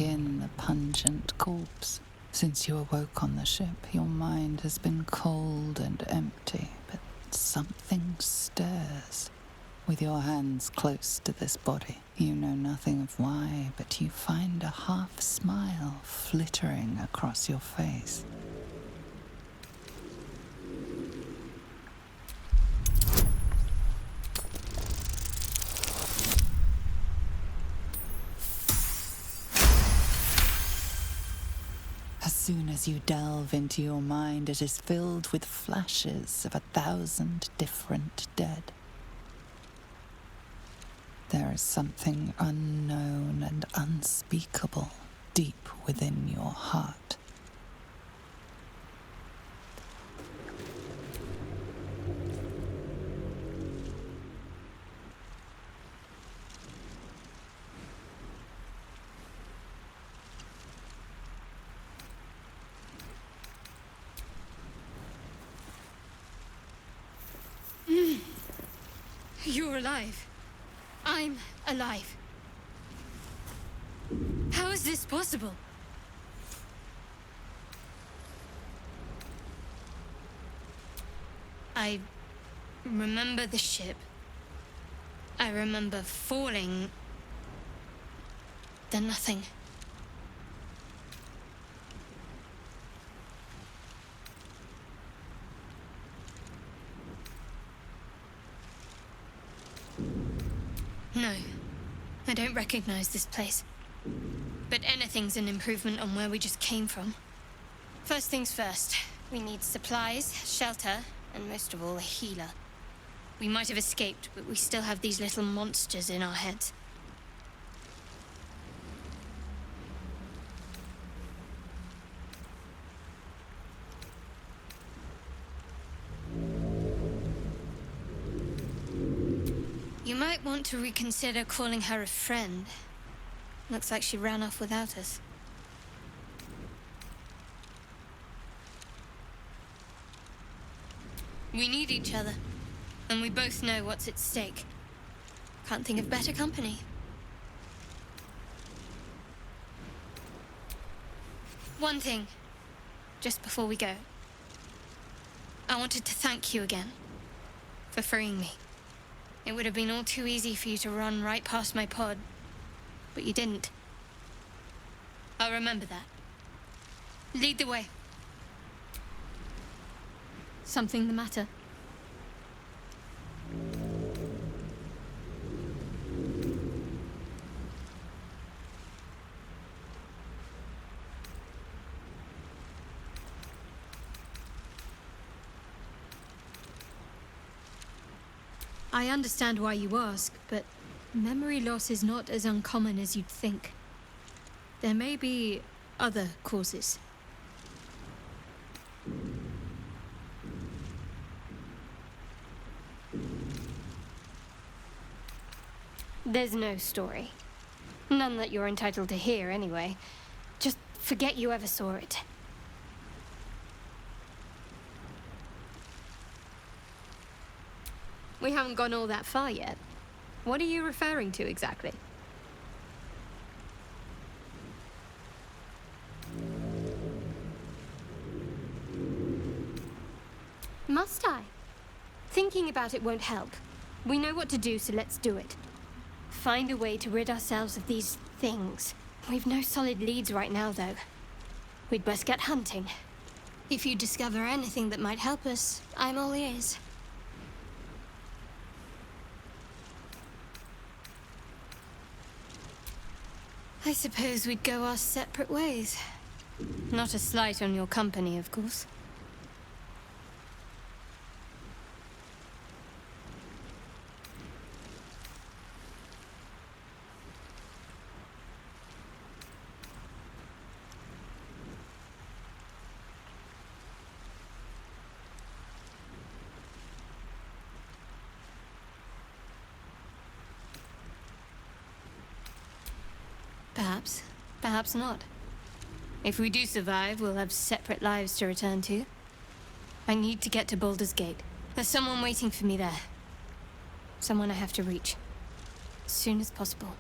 in the pungent corpse. Since you awoke on the ship, your mind has been cold and empty, but something stirs. With your hands close to this body, you know nothing of why, but you find a half smile flittering across your face. As soon as you delve into your mind, it is filled with flashes of 1,000 different dead. There is something unknown and unspeakable deep within your heart. You're alive. I'm alive. How is this possible? I remember the ship. I remember falling. Then nothing. No, I don't recognize this place. But anything's an improvement on where we just came from. First things first, we need supplies, shelter, and most of all, a healer. We might have escaped, but we still have these little monsters in our heads. You might want to reconsider calling her a friend. Looks like she ran off without us. We need each other, and we both know what's at stake. Can't think of better company. One thing, just before we go. I wanted to thank you again for freeing me. It would have been all too easy for you to run right past my pod, but you didn't. I'll remember that. Lead the way. Something the matter? I understand why you ask, but memory loss is not as uncommon as you'd think. There may be other causes. There's no story. None that you're entitled to hear, anyway. Just forget you ever saw it. We haven't gone all that far yet. What are you referring to exactly? Must I? Thinking about it won't help. We know what to do, so let's do it. Find a way to rid ourselves of these things. We've no solid leads right now, though. We'd best get hunting. If you discover anything that might help us, I'm all ears. I suppose we'd go our separate ways. Not a slight on your company, of course. Perhaps. Perhaps not. If we do survive, we'll have separate lives to return to. I need to get to Baldur's Gate. There's someone waiting for me there. Someone I have to reach. As soon as possible.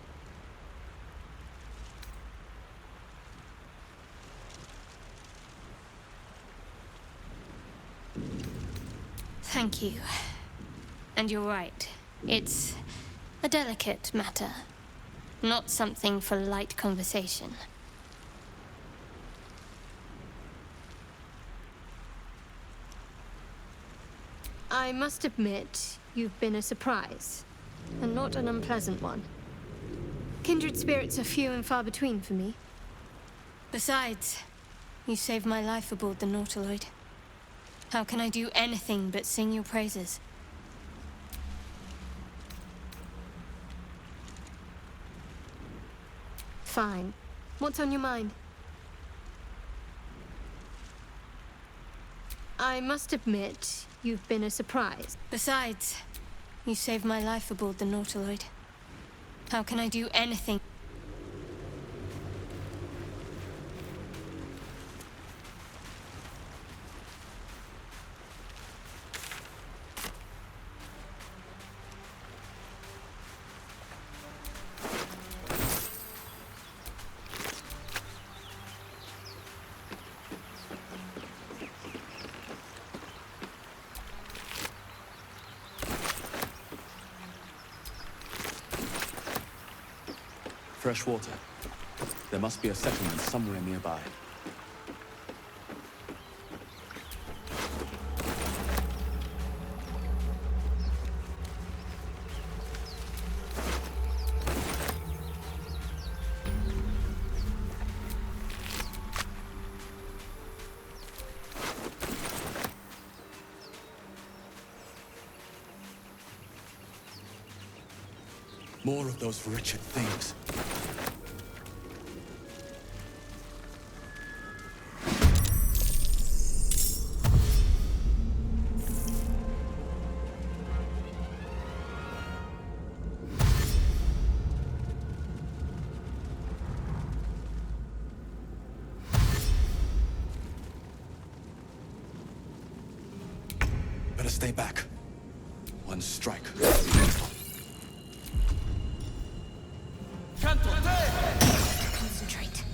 Thank you. And you're right. It's a delicate matter. Not something for light conversation. I must admit, you've been a surprise. And not an unpleasant one. Kindred spirits are few and far between for me. Besides, you saved my life aboard the Nautiloid. How can I do anything but sing your praises? Fine. What's on your mind? I must admit, you've been a surprise. Besides, you saved my life aboard the Nautiloid. How can I do anything? Fresh water. There must be a settlement somewhere nearby. More of those wretched things. Better stay back. One strike. Concentrate.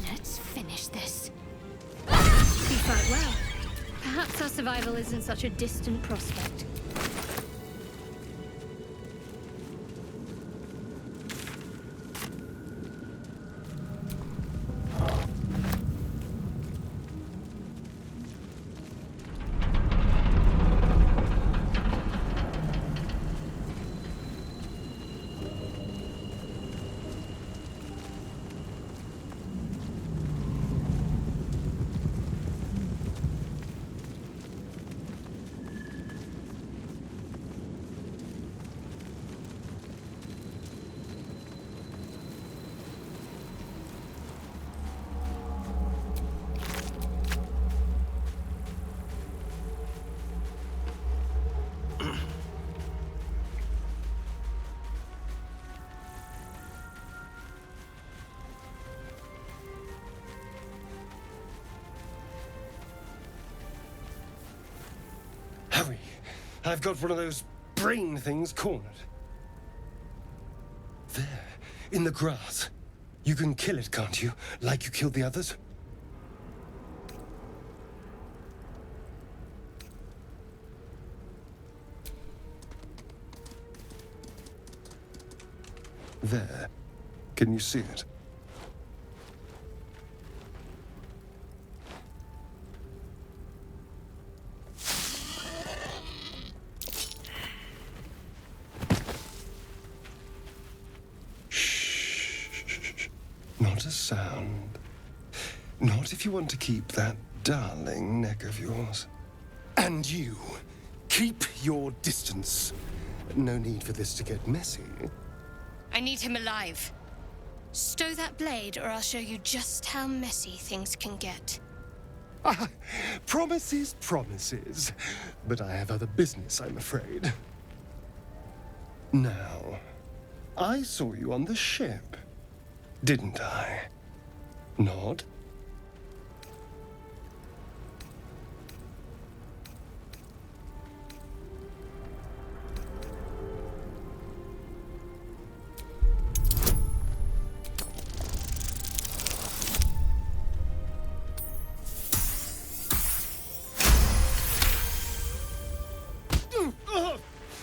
Let's finish this. You fight well. Perhaps our survival isn't such a distant prospect. Hurry! I've got one of those brain things cornered. There, in the grass. You can kill it, can't you? Like you killed the others? There. Can you see it? Not a sound. Not if you want to keep that darling neck of yours. And you, keep your distance. No need for this to get messy. I need him alive. Stow that blade, or I'll show you just how messy things can get. Promises, promises. But I have other business, I'm afraid. Now, I saw you on the ship, didn't I? Nod?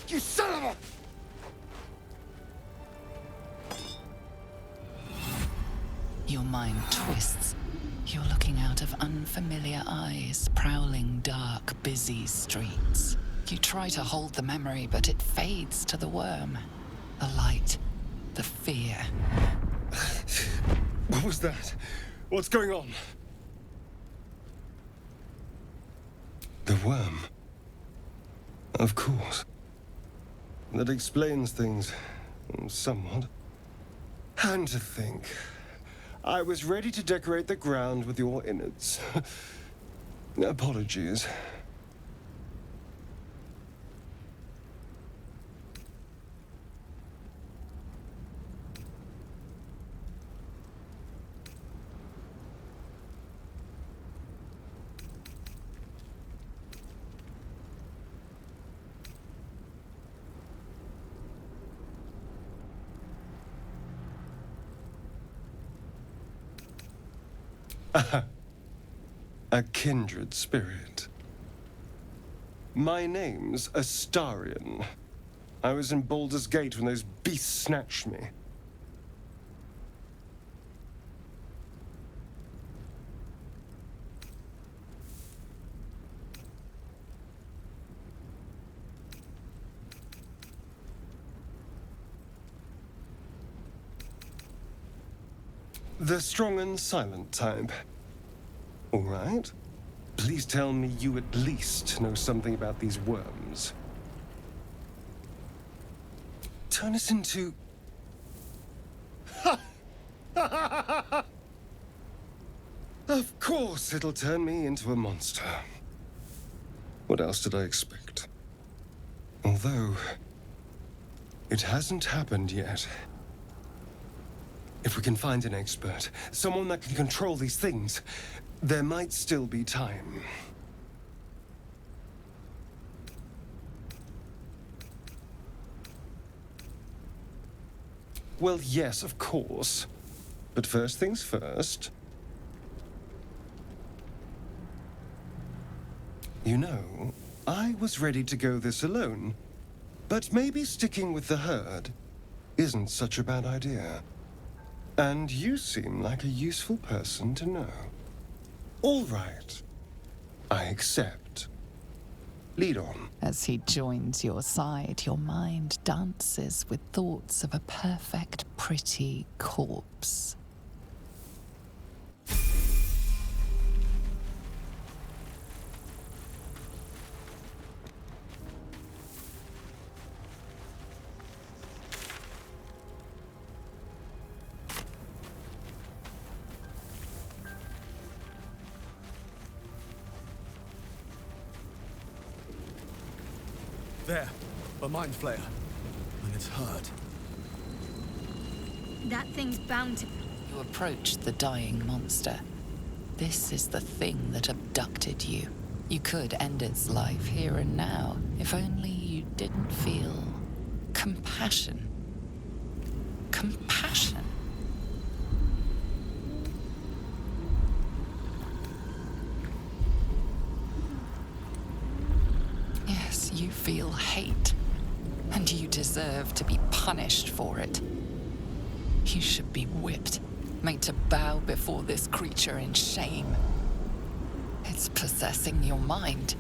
You son of a... Your mind twists. You're looking out of unfamiliar eyes, prowling dark, busy streets. You try to hold the memory, but it fades to the worm. The light, the fear. What was that? What's going on? The worm. Of course. That explains things somewhat. And to think, I was ready to decorate the ground with your innards. Apologies. A kindred spirit. My name's Astarion. I was in Baldur's Gate when those beasts snatched me. The strong and silent type. All right. Please tell me you at least know something about these worms. Turn us into... Of course it'll turn me into a monster. What else did I expect? Although, it hasn't happened yet. If we can find an expert, someone that can control these things, there might still be time. Well, yes, of course. But first things first. You know, I was ready to go this alone. But maybe sticking with the herd isn't such a bad idea. And you seem like a useful person to know. All right. I accept. Lead on. As he joins your side, your mind dances with thoughts of a perfect, pretty corpse. There, a mind flayer. And it's hurt. That thing's bound to... You approach the dying monster. This is the thing that abducted you. You could end its life here and now, if only you didn't feel compassion. Compassion. Yes, you feel hate, and you deserve to be punished for it. You should be whipped, made to bow before this creature in shame. It's possessing your mind,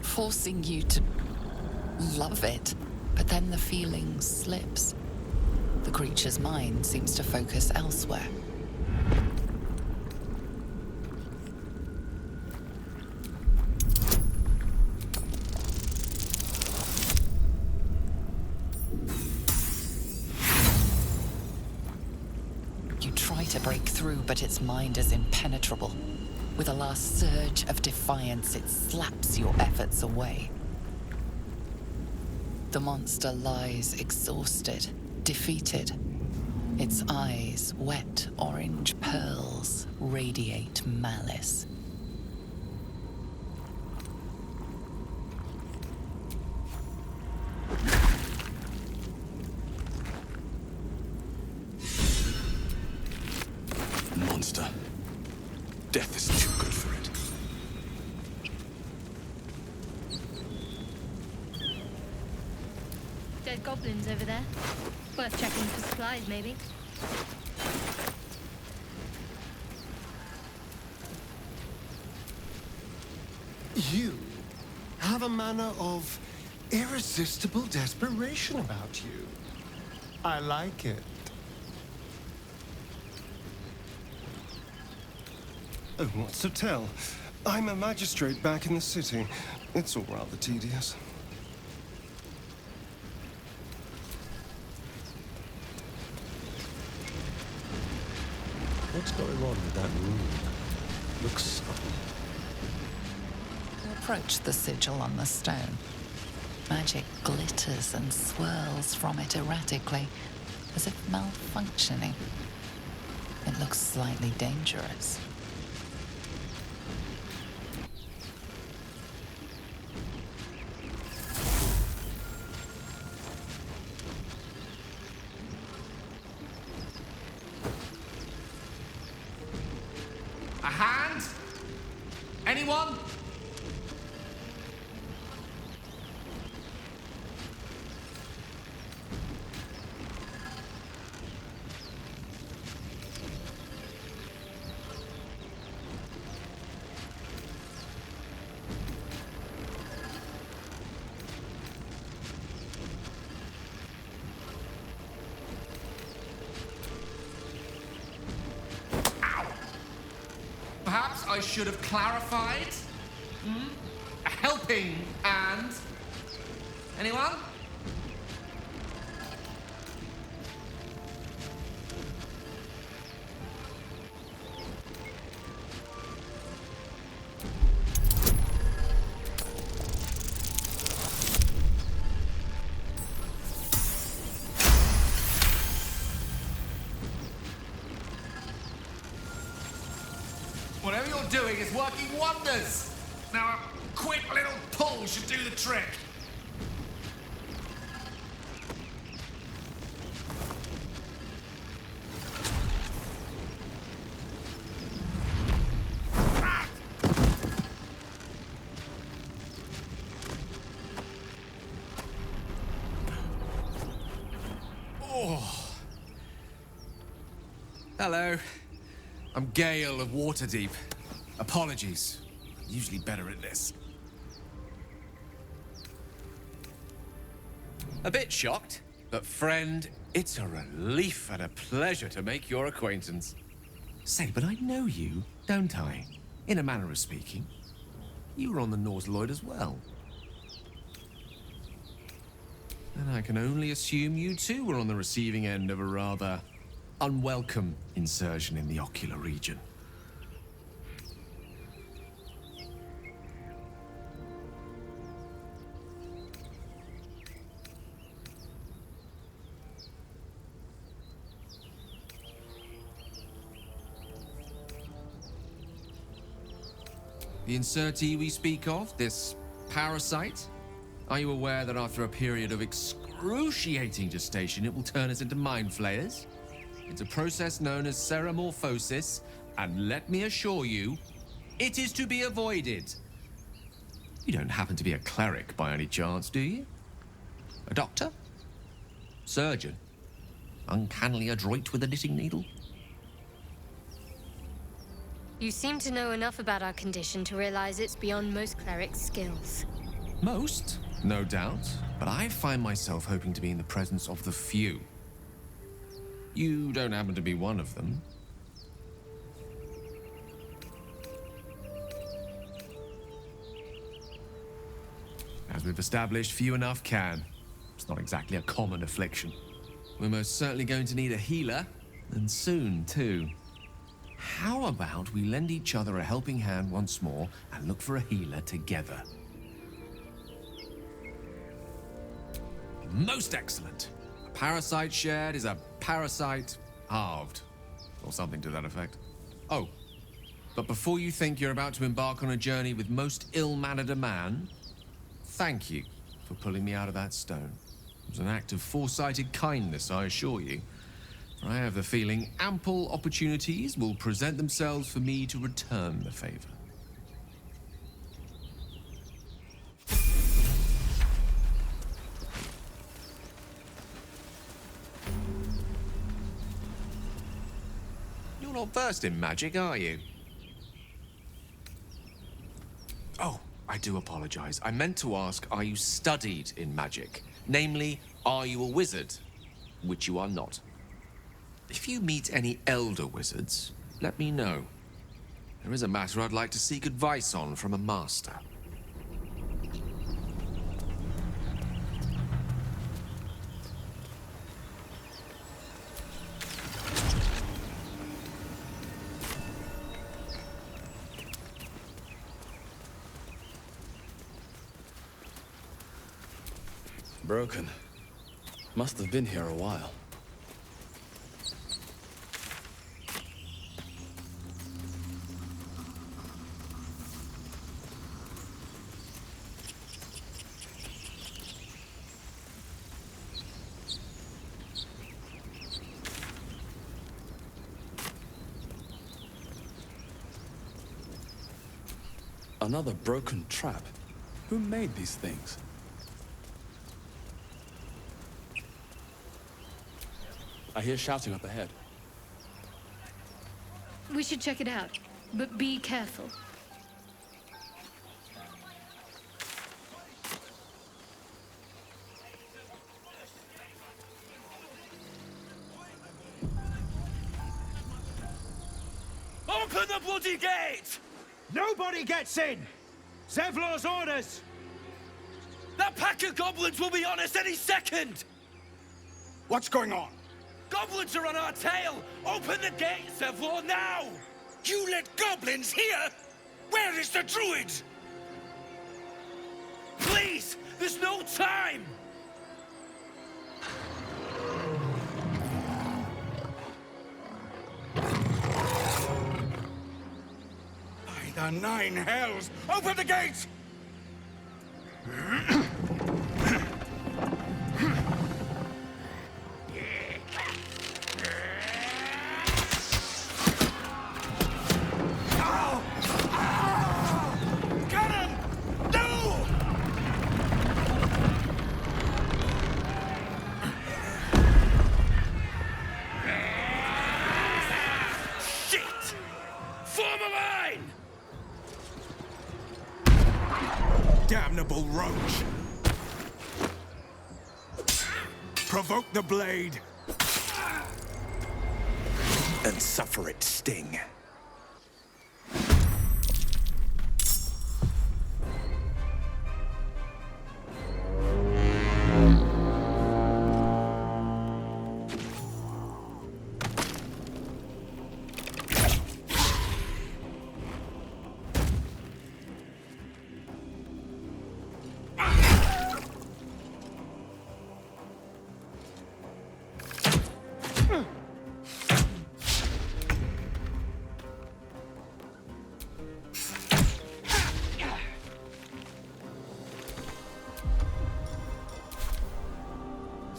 forcing you to love it, but then the feeling slips. The creature's mind seems to focus elsewhere. You try to break through, but its mind is impenetrable. With a last surge of defiance, it slaps your efforts away. The monster lies exhausted, defeated. Its eyes, wet orange pearls, radiate malice. Monster. Death is too good for it. Dead goblins over there. Worth checking for supplies, maybe. You have a manner of irresistible desperation about you. I like it. Oh, what's to tell? I'm a magistrate back in the city. It's all rather tedious. What's going on with that room? Looks subtle. You approach the sigil on the stone. Magic glitters and swirls from it erratically, as if malfunctioning. It looks slightly dangerous. A hand? Anyone? Perhaps I should have clarified. A helping hand. Anyone? Whatever you're doing is working wonders. Now a quick little pull should do the trick. Oh. Hello. I'm Gale of Waterdeep. Apologies. Usually better at this. A bit shocked, but friend, it's a relief and a pleasure to make your acquaintance. Say, but I know you, don't I? In a manner of speaking. You were on the Nautiloid as well. And I can only assume you too were on the receiving end of a rather unwelcome insertion in the ocular region. The insertee we speak of, this parasite, are you aware that after a period of excruciating gestation, it will turn us into mind flayers? It's a process known as ceramorphosis, and let me assure you, it is to be avoided. You don't happen to be a cleric by any chance, do you? A doctor? Surgeon? Uncannily adroit with a knitting needle? You seem to know enough about our condition to realize it's beyond most clerics' skills. Most, no doubt, but I find myself hoping to be in the presence of the few. You don't happen to be one of them. As we've established, few enough can. It's not exactly a common affliction. We're most certainly going to need a healer, and soon, too. How about we lend each other a helping hand once more and look for a healer together? Most excellent. A parasite shared is a parasite halved. Or something to that effect. Oh, but before you think you're about to embark on a journey with most ill-mannered a man, thank you for pulling me out of that stone. It was an act of foresighted kindness, I assure you. For I have the feeling ample opportunities will present themselves for me to return the favor. You're not versed in magic, are you? Oh, I do apologize. I meant to ask, are you studied in magic? Namely, are you a wizard? Which you are not. If you meet any elder wizards, let me know. There is a matter I'd like to seek advice on from a master. Broken. Must have been here a while. Another broken trap. Who made these things? I hear shouting up ahead. We should check it out, but be careful. Open the bloody gate! Nobody gets in! Zevlor's orders! That pack of goblins will be on us any second! What's going on? Goblins are on our tail! Open the gate, Zevlor, now! You let goblins here? Where is the druid? Please! There's no time! By the nine hells! Open the gate! Damnable roach! Provoke the blade! And suffer its sting.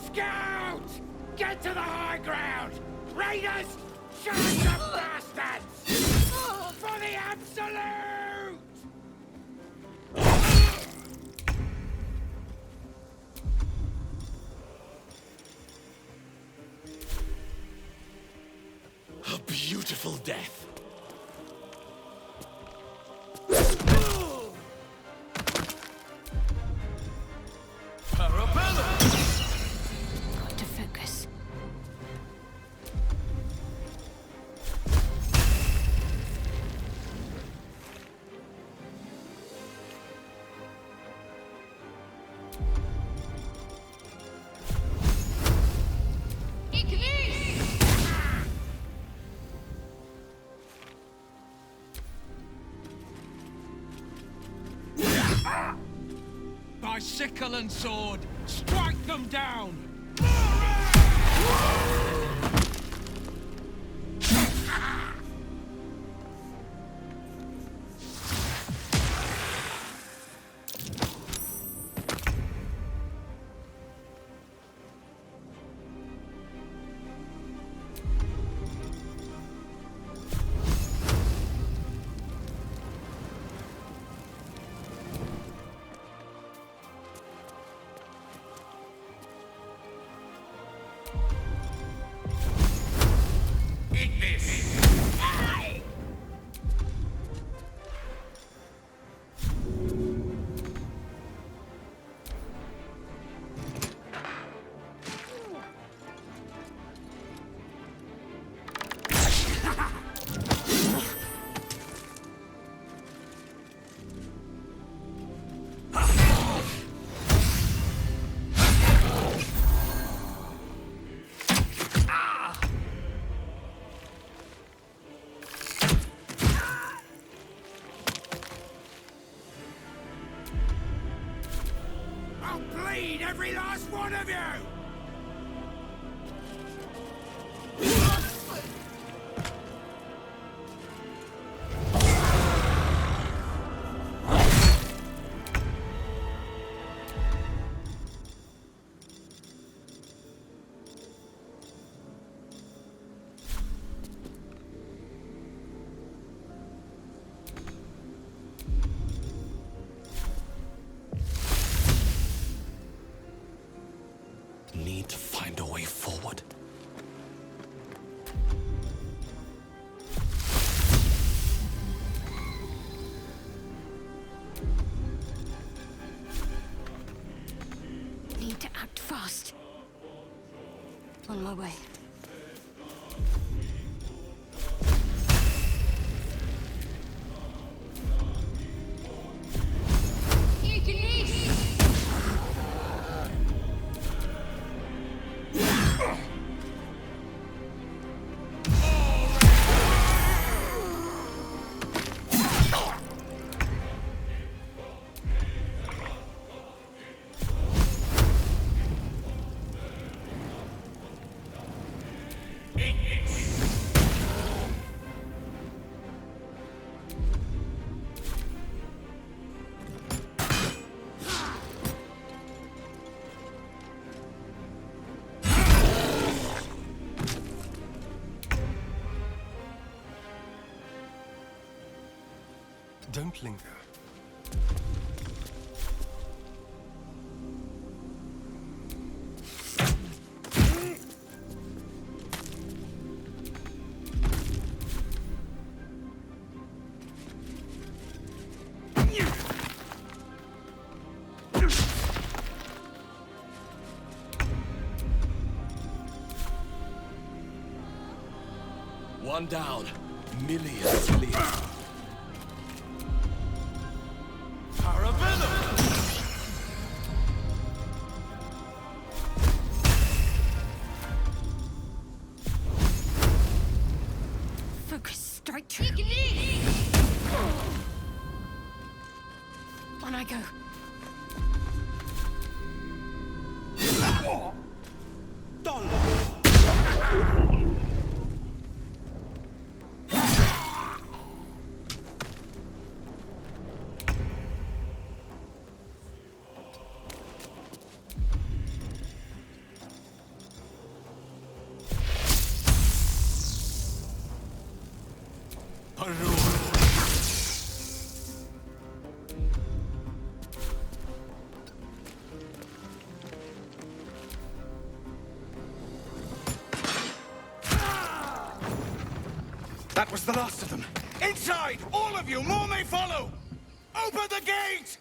Scout! Get to the high ground! Raiders! Shoot the bastards! For the absolute! A beautiful death. Parabellum! Got to focus. my sickle and sword. Strike them down! I'll bleed every last one of you! Need to find a way forward. Need to act fast. On my way. Don't linger. One down. Millions live. Focus, strike true. On I go. That was the last of them. Inside! All of you! More may follow! Open the gate!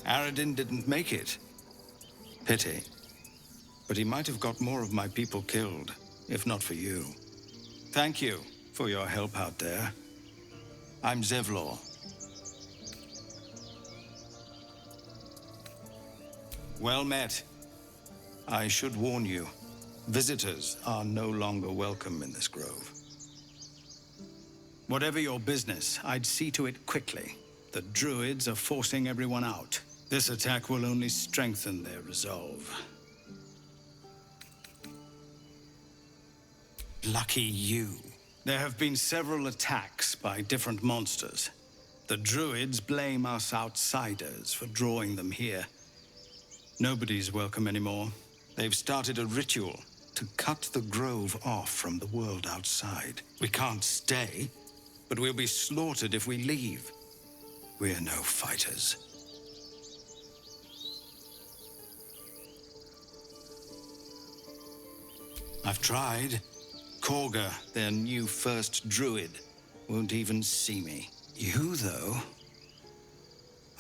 Aradin didn't make it. Pity. But he might have got more of my people killed, if not for you. Thank you for your help out there. I'm Zevlor. Well met. I should warn you, visitors are no longer welcome in this grove. Whatever your business, I'd see to it quickly. The druids are forcing everyone out. This attack will only strengthen their resolve. Lucky you. There have been several attacks by different monsters. The druids blame us outsiders for drawing them here. Nobody's welcome anymore. They've started a ritual to cut the grove off from the world outside. We can't stay, but we'll be slaughtered if we leave. We're no fighters. I've tried. Korga, their new first druid, won't even see me. You, though?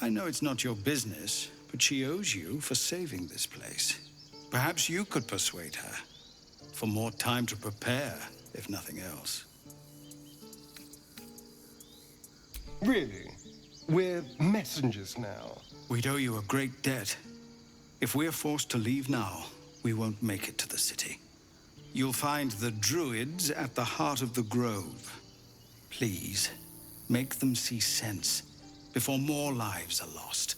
I know it's not your business, but she owes you for saving this place. Perhaps you could persuade her. For more time to prepare, if nothing else. Really? We're messengers now. We'd owe you a great debt. If we're forced to leave now, we won't make it to the city. You'll find the druids at the heart of the grove. Please, make them see sense before more lives are lost.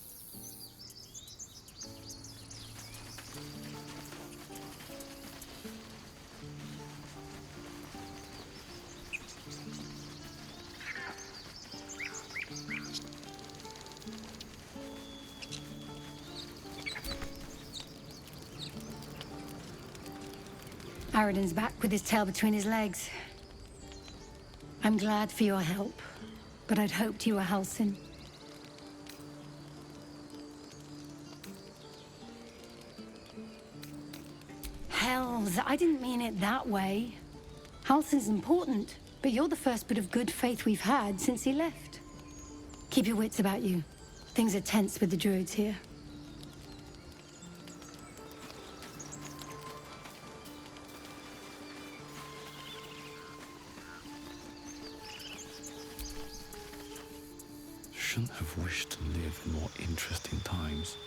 Aradin's back with his tail between his legs. I'm glad for your help, but I'd hoped you were Halsin. Hells, I didn't mean it that way. Halsin's important, but you're the first bit of good faith we've had since he left. Keep your wits about you. Things are tense with the druids here. Shouldn't have wished to live in more interesting times.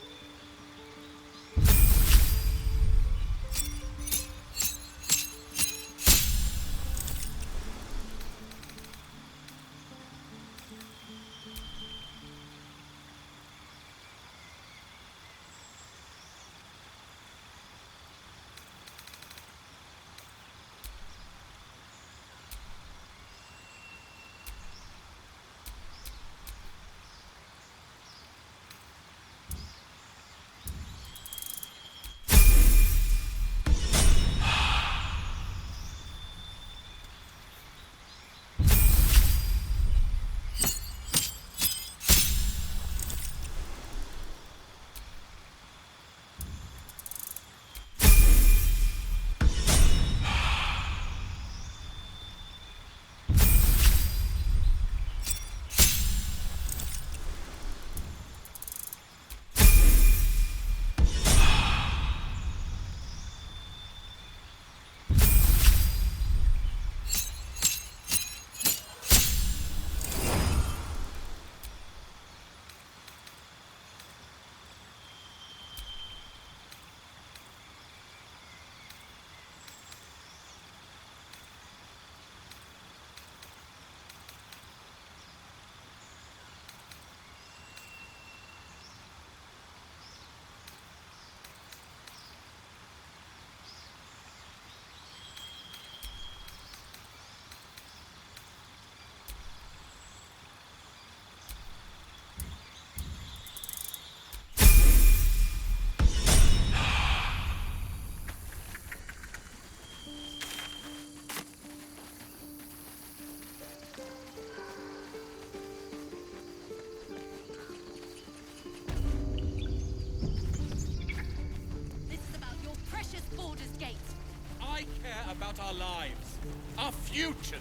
About our lives, our futures.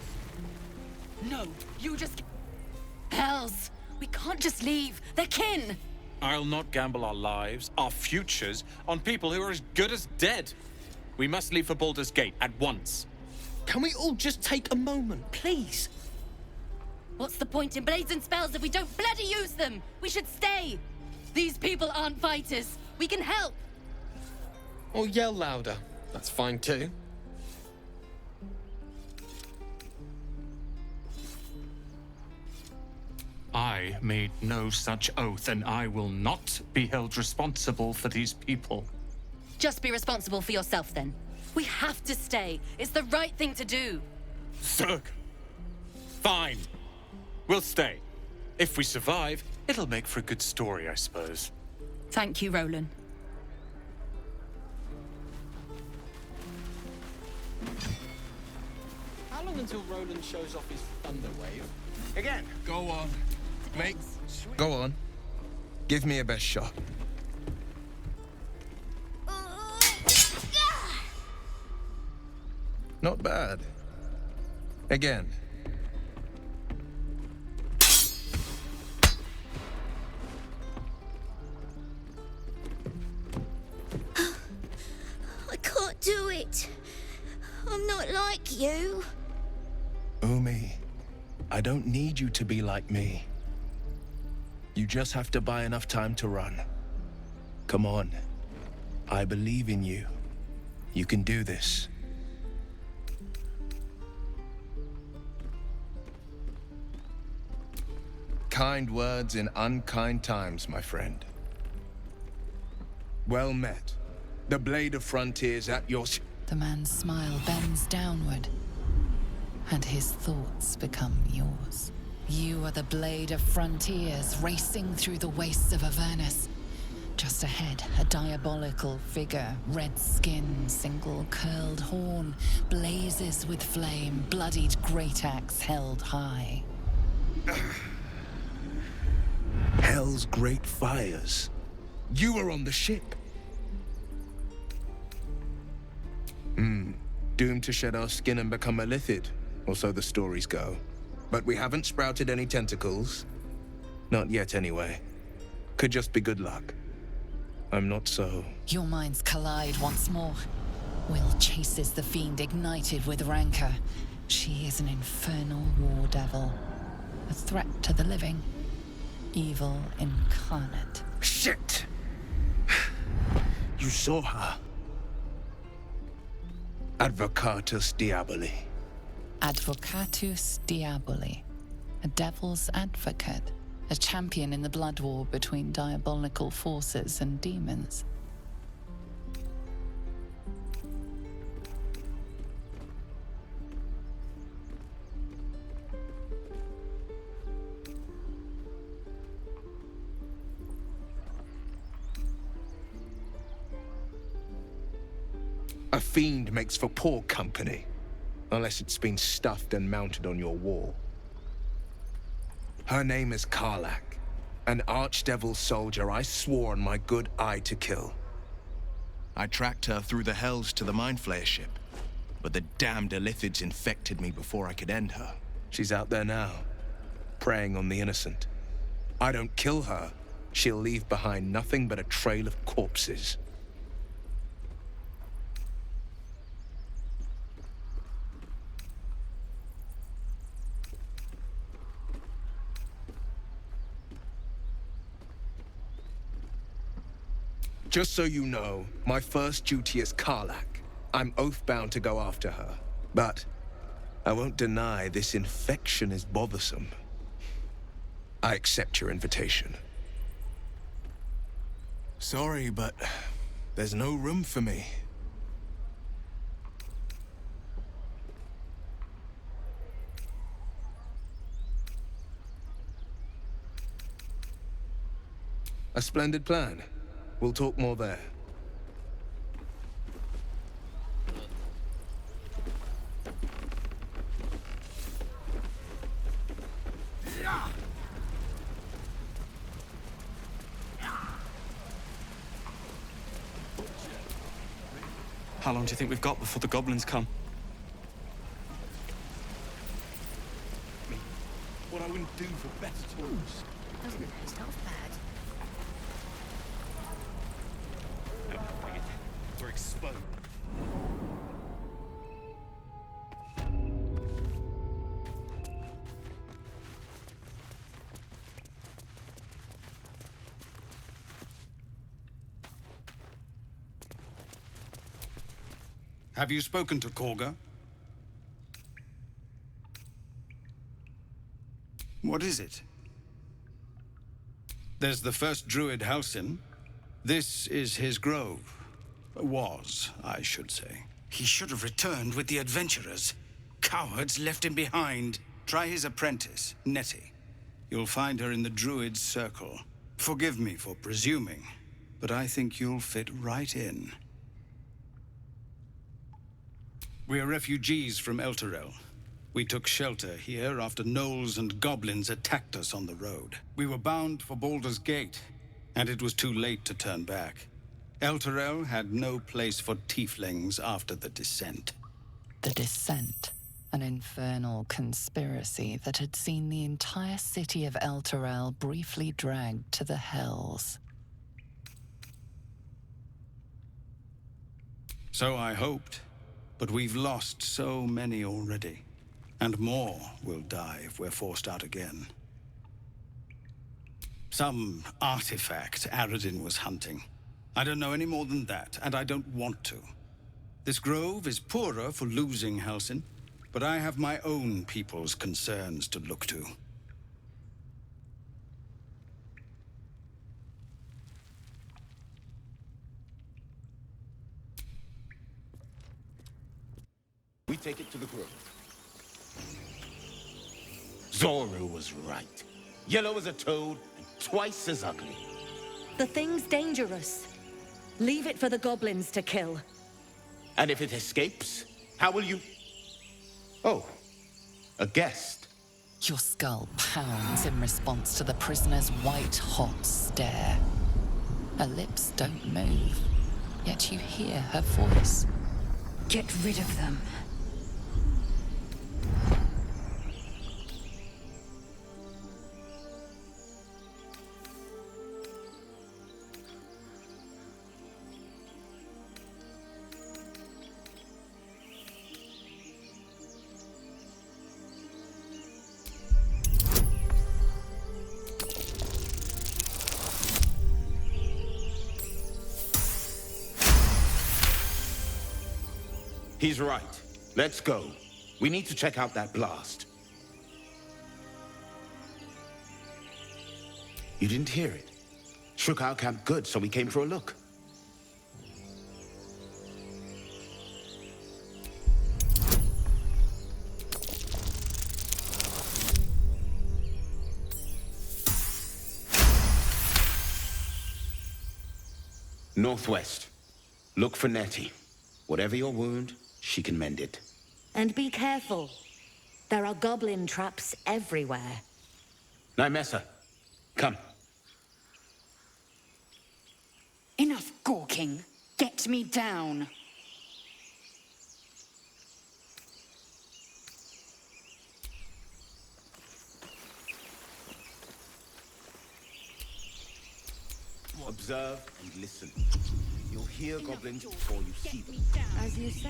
No, you just... Hells! We can't just leave. They're kin! I'll not gamble our lives, our futures, on people who are as good as dead. We must leave for Baldur's Gate at once. Can we all just take a moment, please? What's the point in blades and spells if we don't bloody use them? We should stay. These people aren't fighters. We can help. Or yell louder. That's fine too. I made no such oath, and I will not be held responsible for these people. Just be responsible for yourself then. We have to stay. It's the right thing to do. Zerg. Fine. We'll stay. If we survive, it'll make for a good story, I suppose. Thank you, Roland. How long until Roland shows off his thunder wave? Again. Go on. Mate. Go on. Give me a best shot. Not bad. Again. I can't do it. I'm not like you. Umi, I don't need you to be like me. You just have to buy enough time to run. Come on. I believe in you. You can do this. Kind words in unkind times, my friend. Well met. The Blade of Frontiers at your... The man's smile bends downward, and his thoughts become yours. You are the Blade of Frontiers, racing through the wastes of Avernus. Just ahead, a diabolical figure, red skin, single curled horn, blazes with flame, bloodied great axe held high. Hell's great fires. You were on the ship. Doomed to shed our skin and become a Lithid, or so the stories go. But we haven't sprouted any tentacles. Not yet, anyway. Could just be good luck. I'm not so... Your minds collide once more. Will chases the fiend ignited with rancor. She is an infernal war devil. A threat to the living. Evil incarnate. Shit! You saw her. Advocatus Diaboli. Advocatus Diaboli. A devil's advocate. A champion in the blood war between diabolical forces and demons. A fiend makes for poor company, unless it's been stuffed and mounted on your wall. Her name is Karlach, an archdevil soldier I swore on my good eye to kill. I tracked her through the hells to the Mind Flayer ship, but the damned Illithids infected me before I could end her. She's out there now, preying on the innocent. I don't kill her, she'll leave behind nothing but a trail of corpses. Just so you know, my first duty is Karlach. I'm oath-bound to go after her. But I won't deny this infection is bothersome. I accept your invitation. Sorry, but there's no room for me. A splendid plan. We'll talk more there. How long do you think we've got before the goblins come? What I wouldn't do for better tools. Doesn't it taste half bad? exposed. Have you spoken to Korga? What is it? There's the first druid, Halsin. This is his grove. Was, I should say. He should have returned with the adventurers. Cowards left him behind. Try his apprentice, Nettie. You'll find her in the druid's circle. Forgive me for presuming, but I think you'll fit right in. We're refugees from Elturel. We took shelter here after gnolls and goblins attacked us on the road. We were bound for Baldur's Gate, and it was too late to turn back. Elturel had no place for tieflings after the Descent. The Descent, an infernal conspiracy that had seen the entire city of Elturel briefly dragged to the Hells. So I hoped, but we've lost so many already. And more will die if we're forced out again. Some artifact Aradin was hunting. I don't know any more than that, and I don't want to. This grove is poorer for losing Halsin, but I have my own people's concerns to look to. We take it to the grove. Zoru was right. Yellow as a toad and twice as ugly. The thing's dangerous. Leave it for the goblins to kill. And if it escapes, how will you... Oh, a guest. Your skull pounds in response to the prisoner's white-hot stare. Her lips don't move, yet you hear her voice. Get rid of them. He's right. Let's go. We need to check out that blast. You didn't hear it? Shook our camp good, so we came for a look. Northwest. Look for Nettie. Whatever your wound, she can mend it. And be careful. There are goblin traps everywhere. Nymessa, come. Enough gawking. Get me down. Observe and listen. You'll hear goblins before you see them. As you say.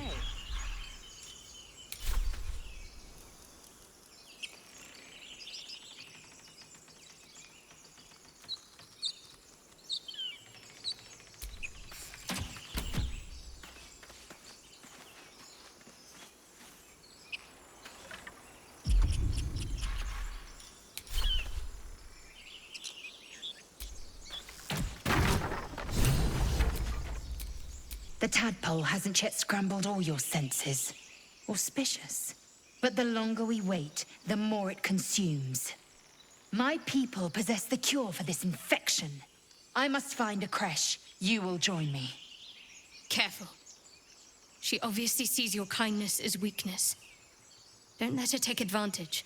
The tadpole hasn't yet scrambled all your senses. Auspicious. But the longer we wait, the more it consumes. My people possess the cure for this infection. I must find a creche. You will join me. Careful. She obviously sees your kindness as weakness. Don't let her take advantage.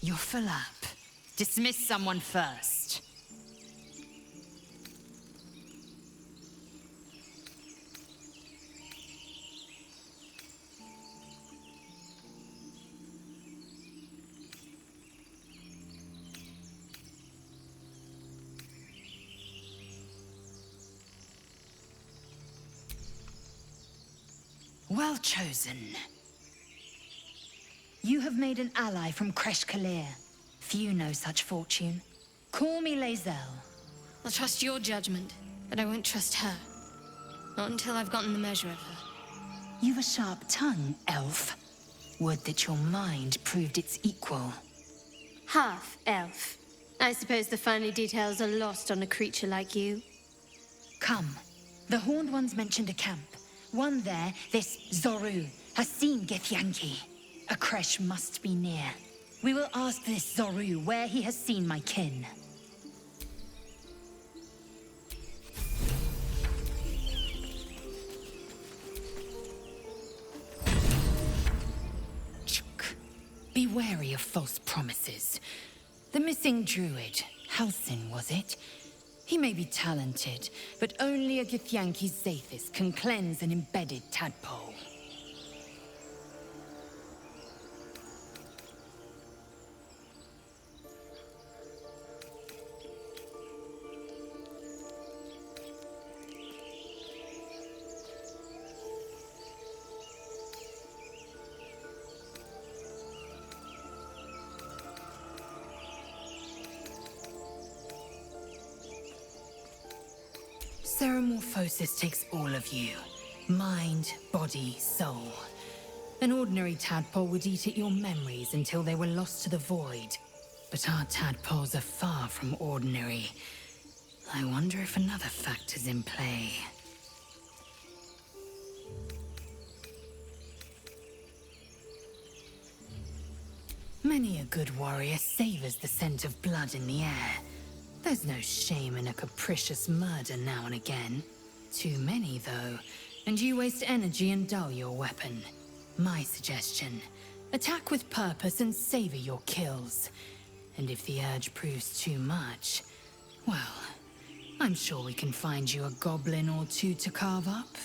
You're full up. Dismiss someone first. Well chosen. You have made an ally from Kresh Kalir. Few know such fortune. Call me Lae'zel. I'll trust your judgment, but I won't trust her. Not until I've gotten the measure of her. You've a sharp tongue, elf. Would that your mind proved its equal. Half elf. I suppose the finer details are lost on a creature like you. Come. The Horned Ones mentioned a camp. One there, this Zorru, has seen Githyanki. A Kresh must be near. We will ask this Zorru where he has seen my kin. Be wary of false promises. The missing druid, Halsin, was it? He may be talented, but only a Githyanki's Zathis can cleanse an embedded tadpole. Ceramorphosis takes all of you. Mind, body, soul. An ordinary tadpole would eat at your memories until they were lost to the void. But our tadpoles are far from ordinary. I wonder if another factor's in play. Many a good warrior savors the scent of blood in the air. There's no shame in a capricious murder now and again. Too many, though, and you waste energy and dull your weapon. My suggestion, attack with purpose and savor your kills. And if the urge proves too much, well, I'm sure we can find you a goblin or two to carve up.